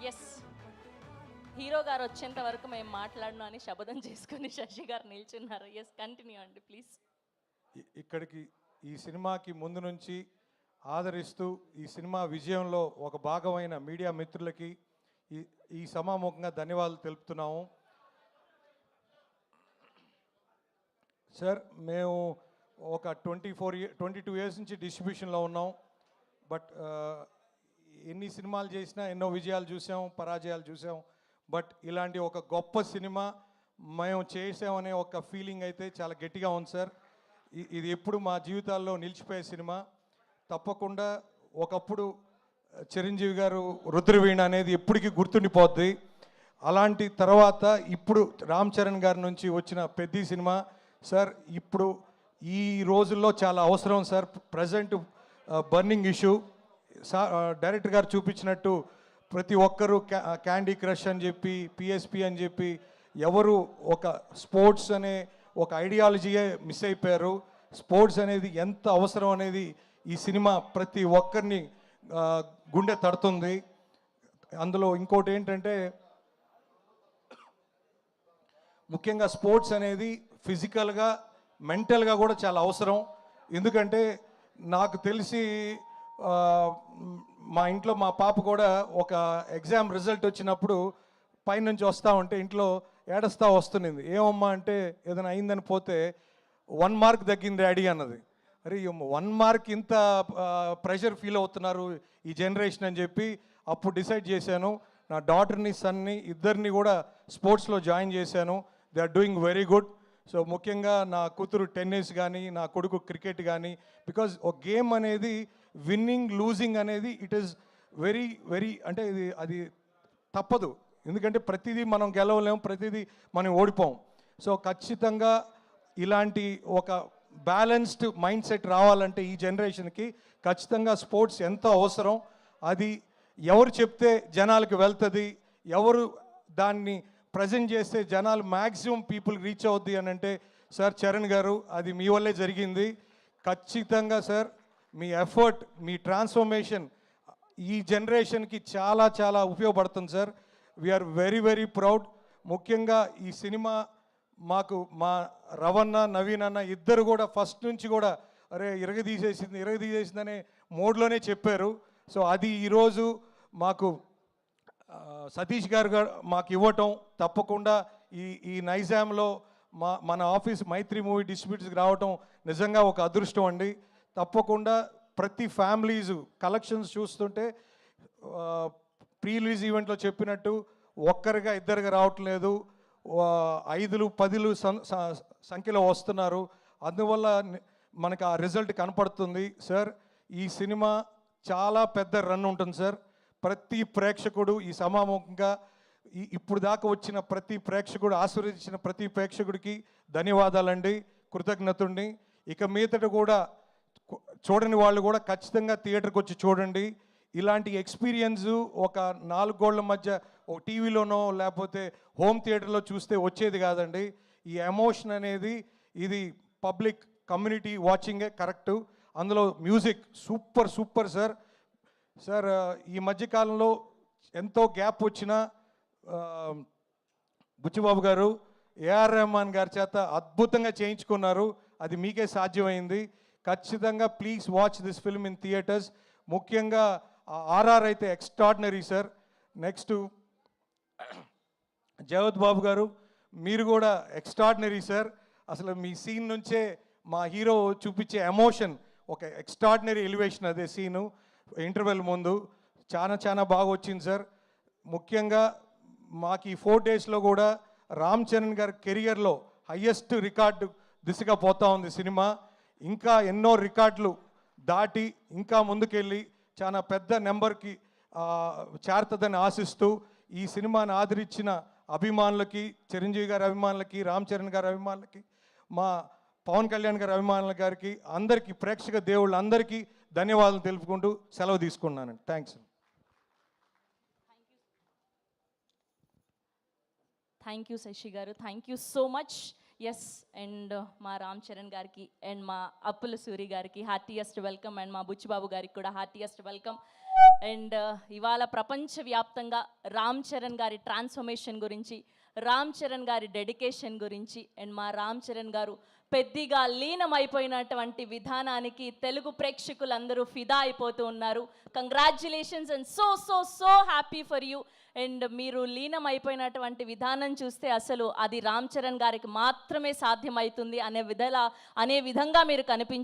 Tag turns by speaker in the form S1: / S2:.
S1: Yes, hero గారు వచ్చేంత వరకు మేము మాట్లాడను అని శపథం చేసుకుని శశి గారు నిల్చున్నారు. ఎస్, కంటిన్యూ అండి ప్లీజ్.
S2: ఇక్కడికి ఈ సినిమాకి ముందు నుంచి ఆదరిస్తూ ఈ సినిమా విజయంలో ఒక భాగమైన మీడియా మిత్రులకి ఈ ఈ సమాముఖంగా ధన్యవాదాలు తెలుపుతున్నాము. సార్, మేము ఒక 22 ఇయర్స్ నుంచి డిస్ట్రిబ్యూషన్లో ఉన్నాం. బట్ ఎన్ని సినిమాలు చేసినా ఎన్నో విజయాలు చూసాం, పరాజయాలు చూసాం. బట్ ఇలాంటి ఒక గొప్ప సినిమా మేము చేసామనే ఒక ఫీలింగ్ అయితే చాలా గట్టిగా ఉంది సార్. ఇది ఎప్పుడు మా జీవితాల్లో నిలిచిపోయే సినిమా. తప్పకుండా ఒకప్పుడు చిరంజీవి గారు రుద్రవీణ అనేది ఎప్పటికీ గుర్తుండిపోద్ది. అలాంటి తర్వాత ఇప్పుడు రామ్ చరణ్ గారి నుంచి వచ్చిన పెద్ద సినిమా సార్ ఇప్పుడు ఈ రోజుల్లో చాలా అవసరం sir. Present burning issue sir, director గారు చూపించినట్టు ప్రతి ఒక్కరూ క్యాండీ క్రష్ అని చెప్పి, పిఎస్పి అని చెప్పి ఎవరు ఒక స్పోర్ట్స్ అనే ఒక ఐడియాలజీయే మిస్ అయిపోయారు. స్పోర్ట్స్ అనేది ఎంత అవసరం అనేది ఈ సినిమా ప్రతి ఒక్కరిని గుండె తడుతుంది. అందులో ఇంకోటి ఏంటంటే ముఖ్యంగా స్పోర్ట్స్ అనేది ఫిజికల్గా మెంటల్గా కూడా చాలా అవసరం. ఎందుకంటే నాకు తెలిసి మా ఇంట్లో మా పాప కూడా ఒక ఎగ్జామ్ రిజల్ట్ వచ్చినప్పుడు పైనుంచి వస్తూ ఉంటే ఇంట్లో ఏడుస్తూ వస్తున్నది. ఏమమ్మా అంటే ఏదైనా అయిందని పోతే 1 మార్క్ తగ్గింది డాడీ అన్నది. అరే 1 మార్క్ ఇంత ప్రెషర్ ఫీల్ అవుతున్నారు ఈ జనరేషన్ అని చెప్పి అప్పుడు డిసైడ్ చేశాను. నా డాటర్ని సన్ని ఇద్దరిని కూడా స్పోర్ట్స్లో జాయిన్ చేశాను. They are doing very good. So ముఖ్యంగా నా కూతురు టెన్నిస్ కానీ, నా కొడుకు క్రికెట్ కానీ, బికాజ్ ఒక గేమ్ అనేది విన్నింగ్ లూజింగ్ అనేది ఇట్ ఈస్ వెరీ వెరీ అంటే అది తప్పదు. ఎందుకంటే ప్రతిదీ మనం గెలవలేము, ప్రతిదీ మనం ఓడిపోం. సో ఖచ్చితంగా ఇలాంటి ఒక బ్యాలెన్స్డ్ మైండ్ సెట్ రావాలంటే ఈ జనరేషన్కి ఖచ్చితంగా స్పోర్ట్స్ ఎంతో అవసరం. అది ఎవరు చెప్తే జనాలకు వెళ్తుంది, ఎవరు దాన్ని ప్రజెంట్ చేస్తే జనాలు మ్యాక్సిమం పీపుల్ రీచ్ అవుద్ది అని అంటే సార్ చరణ్ గారు అది మీ వల్లే జరిగింది. ఖచ్చితంగా సార్ మీ ఎఫర్ట్, మీ ట్రాన్స్ఫర్మేషన్ ఈ జనరేషన్కి చాలా చాలా ఉపయోగపడుతుంది sir. We are very very proud. ముఖ్యంగా ఈ సినిమా మాకు మా రవణ, నవీన్ అన్న ఇద్దరు కూడా ఫస్ట్ నుంచి కూడా అరే ఇరగదీసేసింది అనే మోడ్లోనే చెప్పారు. సో అది ఈరోజు మాకు సతీష్ గారు మాకు ఇవ్వటం, తప్పకుండా ఈ నైజాంలో మన ఆఫీస్ మైత్రి మూవీ డిస్ట్రిబ్యూటర్స్కి రావటం నిజంగా ఒక అదృష్టం అండి. తప్పకుండా ప్రతి ఫ్యామిలీస్ కలెక్షన్స్ చూస్తుంటే ప్రీ రిలీజ్ ఈవెంట్లో చెప్పినట్టు ఒక్కరిగా ఇద్దరుగా రావట్లేదు, 5, 10 సంఖ్యలో వస్తున్నారు. అందువల్ల మనకు ఆ రిజల్ట్ కనపడుతుంది సార్. ఈ సినిమా చాలా పెద్ద రన్ ఉంటుంది సార్. ప్రతి ప్రేక్షకుడు ఈ సమాముఖంగా ఇప్పుడు దాకా వచ్చిన ప్రతి ప్రేక్షకుడు, ఆశీర్వదించిన ప్రతి ప్రేక్షకుడికి ధన్యవాదాలండి, కృతజ్ఞతుడిని. ఇక మీదట కూడా చూడని వాళ్ళు కూడా ఖచ్చితంగా థియేటర్కి వచ్చి చూడండి. ఇలాంటి ఎక్స్పీరియన్స్ ఒక 4 గోళ్ల మధ్య ఒక టీవీలోనో లేకపోతే హోమ్ థియేటర్లో చూస్తే వచ్చేది కాదండి. ఈ ఎమోషన్ అనేది ఇది పబ్లిక్ కమ్యూనిటీ వాచింగే కరెక్టు. అందులో music super super sir. Sir ఈ మధ్యకాలంలో ఎంతో గ్యాప్ వచ్చిన బుచ్చిబాబు గారు ఏఆర్ రెహమాన్ గారి చేత అద్భుతంగా చేయించుకున్నారు. అది మీకే సాధ్యమైంది. ఖచ్చితంగా please watch this film in theatres. ముఖ్యంగా ఆర్ఆర్ అయితే ఎక్స్ట్రాడినరీ సార్. నెక్స్ట్ జగత్ బాబు గారు మీరు కూడా ఎక్స్ట్రాడినరీ సార్. అసలు మీ సీన్ నుంచే మా హీరో చూపించే ఎమోషన్ ఒక ఎక్స్ట్రాడినరీ ఎలివేషన్. అదే సీను ఇంటర్వెల్ ముందు చాలా చాలా బాగా వచ్చింది సార్. ముఖ్యంగా మాకు ఈ 4 డేస్లో కూడా రామ్ చరణ్ గారి కెరియర్లో హయ్యెస్ట్ రికార్డు దిశగా పోతా ఉంది సినిమా. ఇంకా ఎన్నో రికార్డులు దాటి ఇంకా ముందుకెళ్ళి చాలా పెద్ద నెంబర్కి చేరుతుందని ఆశిస్తూ ఈ సినిమాని ఆదరించిన అభిమానులకి, చిరంజీవి గారి అభిమానులకి, రామ్ చరణ్ గారి అభిమానులకి, మా పవన్ కళ్యాణ్ గారి అభిమానుల గారికి, అందరికీ ప్రేక్షక దేవుళ్ళందరికీ ధన్యవాదాలు తెలుపుకుంటూ సెలవు తీసుకున్నానండి. Thanks.
S1: Thank you Sashi garu, thank you so much. Yes, and మా రామ్ చరణ్ గారికి అండ్ మా అప్పుల సూరి గారికి హార్టీయెస్ట్ వెల్కమ్, అండ్ మా బుచ్చిబాబు గారికి కూడా హార్టీయెస్ట్ వెల్కమ్. అండ్ ఇవాళ ప్రపంచవ్యాప్తంగా రామ్ చరణ్ గారి ట్రాన్స్ఫర్మేషన్ గురించి, రామ్ చరణ్ గారి డెడికేషన్ గురించి, అండ్ మా రామ్ చరణ్ గారు పెద్దిగా లీనమైపోయినటువంటి విధానానికి తెలుగు ప్రేక్షకులందరూ ఫిదా అయిపోతూ ఉన్నారు. Congratulations and so so so happy for you. And మీరు లీనమైపోయినటువంటి విధానం చూస్తే అసలు అది రామ్ చరణ్ గారికి మాత్రమే సాధ్యమవుతుంది అనే విధంగా మీరు కనిపించారు.